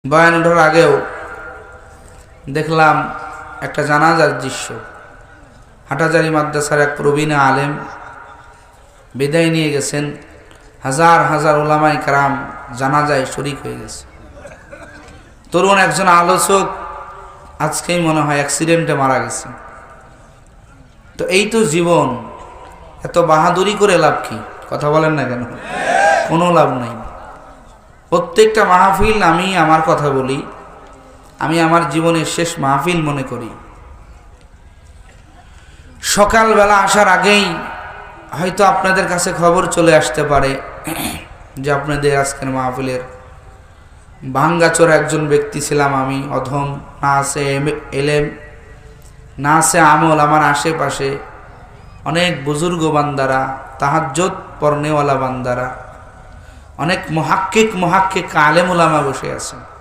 বয়ান ওঠার আগেও দেখলাম একটা জানাজার দৃশ্য। হাটাজারি মাদ্রাসার এক প্রবীণ আলেম বিদায় নিয়ে গেছেন, হাজার হাজার উলামায়ে কেরাম জানাজায় শরীক হয়ে গেছে। তরুণ একজন আলোচক আজকেই মনে হয় অ্যাক্সিডেন্টে মারা গেছে। তো এই তো জীবন, এত বাহাদুরি করে লাভ কি? কথা বলেন না কেন? কোনো লাভ নাই। প্রত্যেকটা মাহফিল আমি আমার কথা বলি, আমি আমার জীবনের শেষ মাহফিল মনে করি। সকালবেলা আসার আগেই হয়তো আপনাদের কাছে খবর চলে আসতে পারে যে আপনাদের আজকের মাহফিলের ভাঙ্গাচোরা একজন ব্যক্তি ছিলাম আমি। অধম, না আছে এলেম, না আছে আমল। আমার আশেপাশে অনেক বুজুর্গ বান্দারা, তাহাজ্জুদ পড়নেওয়ালা বান্দারা, অনেক মুহাক্কিক আলেম উলামা বসে আছে।